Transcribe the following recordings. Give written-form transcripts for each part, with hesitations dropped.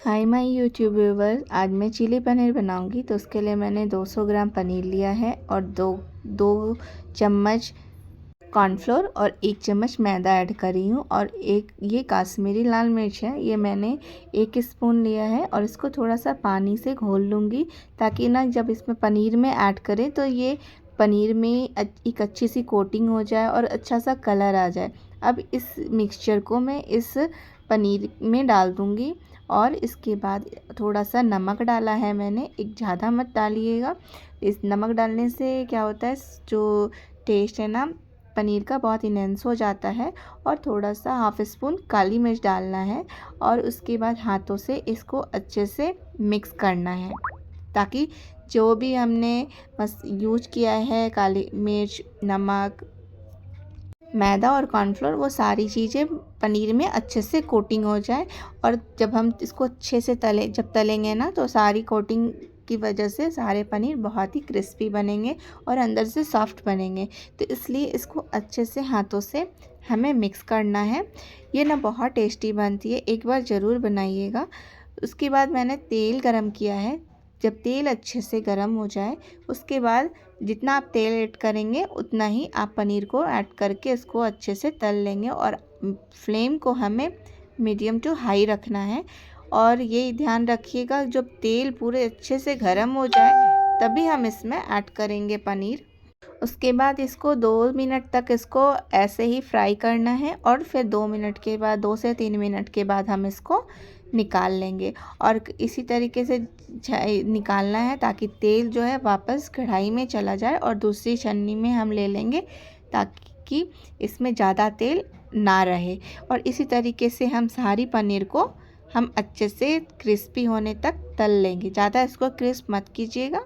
Hi my YouTube viewer. आज मैं chilli paneer बनाऊंगी। तो उसके लिए मैंने 200 ग्राम पनीर लिया है और दो चम्मच कॉर्नफ्लोर और 1 चम्मच मैदा ऐड कर रही हूँ। और एक ये काश्मीरी लाल मिर्च है, ये मैंने 1 स्पून लिया है और इसको थोड़ा सा पानी से घोल लूँगी ताकि ना जब इसमें पनीर में ऐड करें तो ये पनीर में एक अच्छी सी कोटिंग हो जाए और अच्छा सा कलर आ जाए। अब इस मिक्सचर को मैं इस पनीर में डाल दूँगी और इसके बाद थोड़ा सा नमक डाला है मैंने, एक ज़्यादा मत डालिएगा। इस नमक डालने से क्या होता है, जो टेस्ट है ना पनीर का बहुत इन्हेंस हो जाता है। और थोड़ा सा हाफ स्पून काली मिर्च डालना है और उसके बाद हाथों से इसको अच्छे से मिक्स करना है ताकि जो भी हमने बस यूज किया है, काली मिर्च, नमक, मैदा और कॉर्नफ्लोर, वो सारी चीज़ें पनीर में अच्छे से कोटिंग हो जाए। और जब हम इसको अच्छे से तलेंगे ना तो सारी कोटिंग की वजह से सारे पनीर बहुत ही क्रिस्पी बनेंगे और अंदर से सॉफ्ट बनेंगे। तो इसलिए इसको अच्छे से हाथों से हमें मिक्स करना है। ये ना बहुत टेस्टी बनती है, एक बार ज़रूर बनाइएगा। उसके बाद मैंने तेल गरम किया है। जब तेल अच्छे से गरम हो जाए उसके बाद जितना आप तेल ऐड करेंगे उतना ही आप पनीर को ऐड करके इसको अच्छे से तल लेंगे। और फ्लेम को हमें मीडियम टू हाई रखना है। और ये ध्यान रखिएगा जब तेल पूरे अच्छे से गरम हो जाए तभी हम इसमें ऐड करेंगे पनीर। उसके बाद इसको 2 मिनट तक इसको ऐसे ही फ्राई करना है और फिर 2 मिनट के बाद, 2 से 3 मिनट के बाद हम इसको निकाल लेंगे। और इसी तरीके से निकालना है ताकि तेल जो है वापस कढ़ाई में चला जाए और दूसरी छन्नी में हम ले लेंगे ताकि इसमें ज़्यादा तेल ना रहे। और इसी तरीके से हम सारी पनीर को हम अच्छे से क्रिस्पी होने तक तल लेंगे। ज़्यादा इसको क्रिस्प मत कीजिएगा,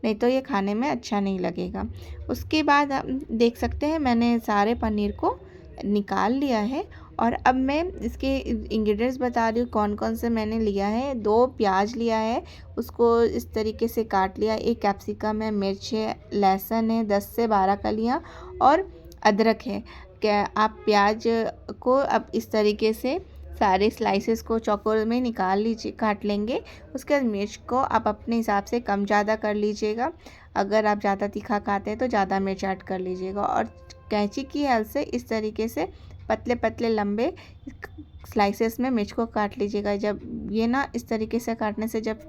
नहीं तो ये खाने में अच्छा नहीं लगेगा। उसके बाद हम देख सकते हैं मैंने सारे पनीर को निकाल लिया है। और अब मैं इसके इंग्रेडिएंट्स बता रही हूँ कौन कौन से मैंने लिया है। 2 प्याज लिया है, उसको इस तरीके से काट लिया। 1 कैप्सिकम है, मिर्च है, लहसुन है 10 से 12 कलियाँ और अदरक है। क्या आप प्याज को अब इस तरीके से सारे स्लाइसेस को चौकोर में निकाल लीजिए, काट लेंगे। उसके बाद मिर्च को आप अपने हिसाब से कम ज़्यादा कर लीजिएगा। अगर आप ज़्यादा तीखा खाते हैं तो ज़्यादा मिर्च ऐड कर लीजिएगा। और कैंची की हेल्प से इस तरीके से पतले पतले लंबे स्लाइसेस में मिर्च को काट लीजिएगा। जब ये ना इस तरीके से काटने से जब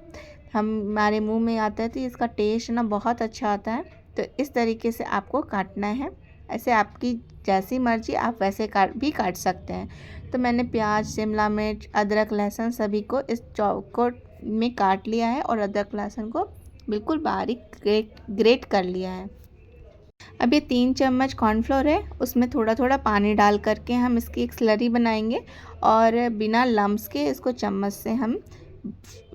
हमारे मुंह में आता है तो इसका टेस्ट ना बहुत अच्छा आता है। तो इस तरीके से आपको काटना है। ऐसे आपकी जैसी मर्जी आप वैसे काट सकते हैं। तो मैंने प्याज, शिमला मिर्च, अदरक, लहसुन सभी को इस चौकोर में काट लिया है और अदरक लहसुन को बिल्कुल बारीक ग्रेट कर लिया है। अब ये 3 चम्मच कॉर्नफ्लोर है, उसमें थोड़ा थोड़ा पानी डाल करके हम इसकी एक स्लरी बनाएंगे और बिना लम्स के इसको चम्मच से हम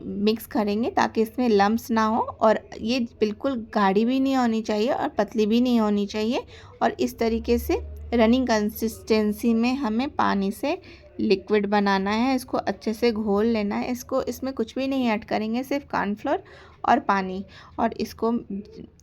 मिक्स करेंगे ताकि इसमें लम्स ना हो। और ये बिल्कुल गाढ़ी भी नहीं होनी चाहिए और पतली भी नहीं होनी चाहिए। और इस तरीके से रनिंग कंसिस्टेंसी में हमें पानी से लिक्विड बनाना है। इसको अच्छे से घोल लेना है। इसमें कुछ भी नहीं ऐड करेंगे, सिर्फ कॉर्नफ्लोर और पानी। और इसको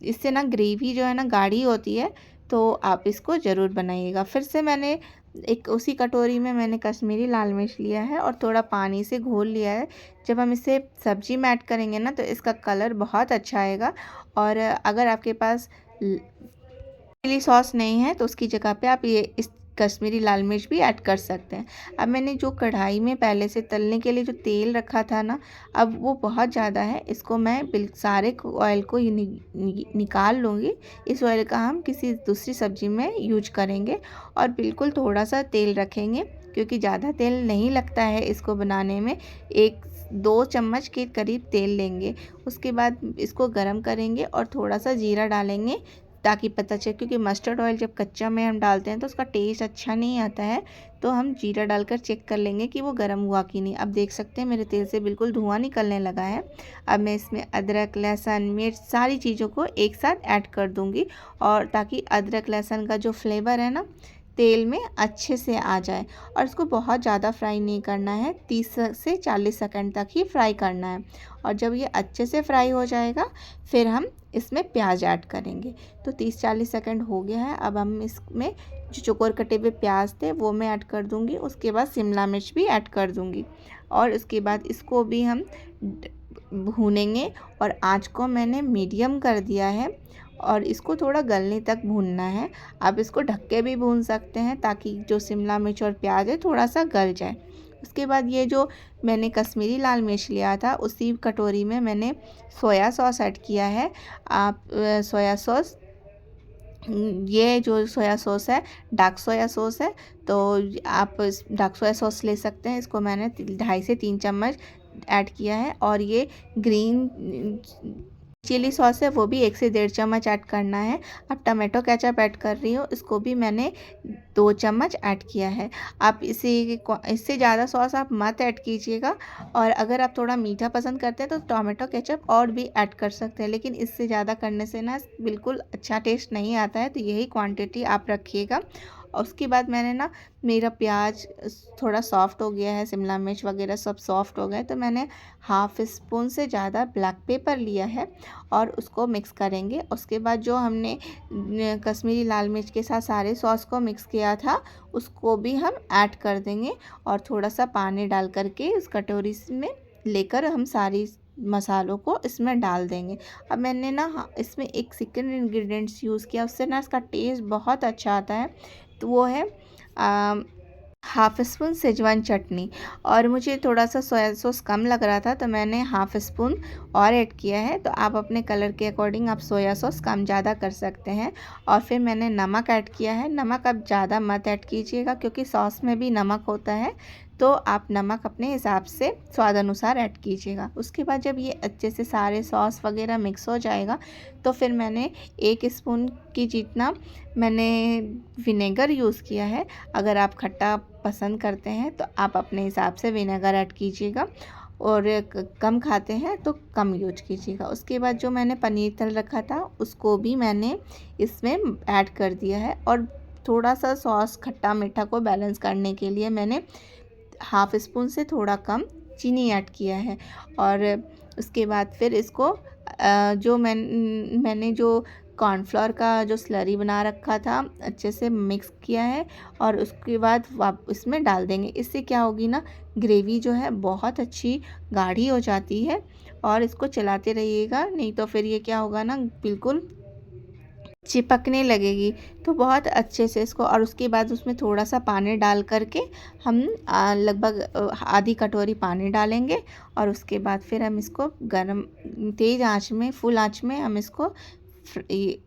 इससे ना ग्रेवी जो है ना गाढ़ी होती है, तो आप इसको ज़रूर बनाइएगा। फिर से मैंने एक उसी कटोरी में मैंने कश्मीरी लाल मिर्च लिया है और थोड़ा पानी से घोल लिया है। जब हम इसे सब्जी में ऐड करेंगे ना तो इसका कलर बहुत अच्छा आएगा। और अगर आपके पास चिली सॉस नहीं है तो उसकी जगह पे आप ये इस कश्मीरी लाल मिर्च भी ऐड कर सकते हैं। अब मैंने जो कढ़ाई में पहले से तलने के लिए जो तेल रखा था ना, अब वो बहुत ज़्यादा है। इसको मैं सारे ऑयल को निकाल लूँगी। इस ऑयल का हम किसी दूसरी सब्जी में यूज करेंगे। और बिल्कुल थोड़ा सा तेल रखेंगे क्योंकि ज़्यादा तेल नहीं लगता है इसको बनाने में। 1-2 चम्मच के करीब तेल लेंगे। उसके बाद इसको गरम करेंगे और थोड़ा सा जीरा डालेंगे ताकि पता चले, क्योंकि मस्टर्ड ऑयल जब कच्चा में हम डालते हैं तो उसका टेस्ट अच्छा नहीं आता है। तो हम जीरा डालकर चेक कर लेंगे कि वो गर्म हुआ कि नहीं। अब देख सकते हैं मेरे तेल से बिल्कुल धुआं निकलने लगा है। अब मैं इसमें अदरक, लहसुन, मिर्च सारी चीज़ों को एक साथ ऐड कर दूंगी। और ताकि अदरक लहसुन का जो फ्लेवर है ना तेल में अच्छे से आ जाए। और इसको बहुत ज़्यादा फ्राई नहीं करना है, 30 से 40 सेकंड तक ही फ्राई करना है। और जब ये अच्छे से फ्राई हो जाएगा फिर हम इसमें प्याज ऐड करेंगे। तो 30-40 सेकंड हो गया है। अब हम इसमें जो चौकोर कटे हुए प्याज थे वो मैं ऐड कर दूँगी। उसके बाद शिमला मिर्च भी ऐड कर दूँगी और उसके बाद इसको भी हम भूनेंगे। और आँच को मैंने मीडियम कर दिया है और इसको थोड़ा गलने तक भूनना है। आप इसको ढक के भी भून सकते हैं ताकि जो शिमला मिर्च और प्याज है थोड़ा सा गल जाए। उसके बाद ये जो मैंने कश्मीरी लाल मिर्च लिया था उसी कटोरी में मैंने सोया सॉस ऐड किया है। आप सोया सॉस, ये जो सोया सॉस है डार्क सोया सॉस है, तो आप डार्क सोया सॉस ले सकते हैं। इसको मैंने 2.5 से 3 चम्मच ऐड किया है। और ये ग्रीन चिली सॉस है वो भी 1 से 1.5 चम्मच ऐड करना है। अब टमाटो केचप ऐड कर रही हूँ, इसको भी मैंने 2 चम्मच ऐड किया है। आप इससे ज़्यादा सॉस आप मत ऐड कीजिएगा। और अगर आप थोड़ा मीठा पसंद करते हैं तो टमाटो केचप और भी ऐड कर सकते हैं, लेकिन इससे ज़्यादा करने से ना बिल्कुल अच्छा टेस्ट नहीं आता है। तो यही क्वांटिटी आप रखिएगा। और उसके बाद मैंने ना, मेरा प्याज थोड़ा सॉफ्ट हो गया है, शिमला मिर्च वगैरह सब सॉफ्ट हो गए, तो मैंने हाफ़ स्पून से ज़्यादा ब्लैक पेपर लिया है और उसको मिक्स करेंगे। उसके बाद जो हमने कश्मीरी लाल मिर्च के साथ सारे सॉस को मिक्स किया था उसको भी हम ऐड कर देंगे और थोड़ा सा पानी डाल करके उस कटोरी में लेकर हम सारी मसालों को इसमें डाल देंगे। अब मैंने ना इसमें एक सेकंड इंग्रेडिएंट्स यूज़ किया, उससे ना इसका टेस्ट बहुत अच्छा आता है। तो वो है हाफ़ स्पून सेजवान चटनी। और मुझे थोड़ा सा सोया सॉस कम लग रहा था तो मैंने हाफ़ स्पून और ऐड किया है। तो आप अपने कलर के अकॉर्डिंग आप सोया सॉस कम ज़्यादा कर सकते हैं। और फिर मैंने नमक ऐड किया है। नमक आप ज़्यादा मत ऐड कीजिएगा क्योंकि सॉस में भी नमक होता है, तो आप नमक अपने हिसाब से स्वाद अनुसार ऐड कीजिएगा। उसके बाद जब ये अच्छे से सारे सॉस वगैरह मिक्स हो जाएगा तो फिर मैंने 1 स्पून की जितना मैंने विनेगर यूज़ किया है। अगर आप खट्टा पसंद करते हैं तो आप अपने हिसाब से विनेगर ऐड कीजिएगा और कम खाते हैं तो कम यूज कीजिएगा। उसके बाद जो मैंने पनीर तल रखा था उसको भी मैंने इसमें ऐड कर दिया है। और थोड़ा सा सॉस खट्टा मीठा को बैलेंस करने के लिए मैंने हाफ़ स्पून से थोड़ा कम चीनी ऐड किया है। और उसके बाद फिर इसको जो मैंने जो कॉर्नफ्लोर का जो स्लरी बना रखा था अच्छे से मिक्स किया है और उसके बाद इसमें डाल देंगे। इससे क्या होगी ना, ग्रेवी जो है बहुत अच्छी गाढ़ी हो जाती है। और इसको चलाते रहिएगा, नहीं तो फिर ये क्या होगा ना, बिल्कुल चिपकने लगेगी। तो बहुत अच्छे से इसको, और उसके बाद उसमें थोड़ा सा पानी डाल करके हम लगभग आधी कटोरी पानी डालेंगे। और उसके बाद फिर हम इसको गरम तेज़ आंच में, फुल आंच में हम इसको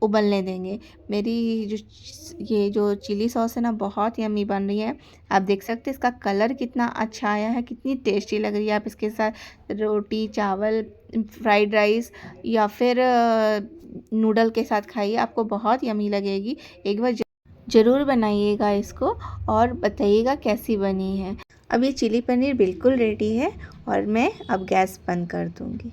उबलने देंगे। मेरी ये जो चिली सॉस है ना बहुत यम्मी बन रही है। आप देख सकते हैं इसका कलर कितना अच्छा आया है, कितनी टेस्टी लग रही है। आप इसके साथ रोटी, चावल, फ्राइड राइस या फिर नूडल के साथ खाइए, आपको बहुत यम्मी लगेगी। एक बार ज़रूर बनाइएगा इसको और बताइएगा कैसी बनी है। अब ये चिली पनीर बिल्कुल रेडी है और मैं अब गैस बंद कर दूँगी।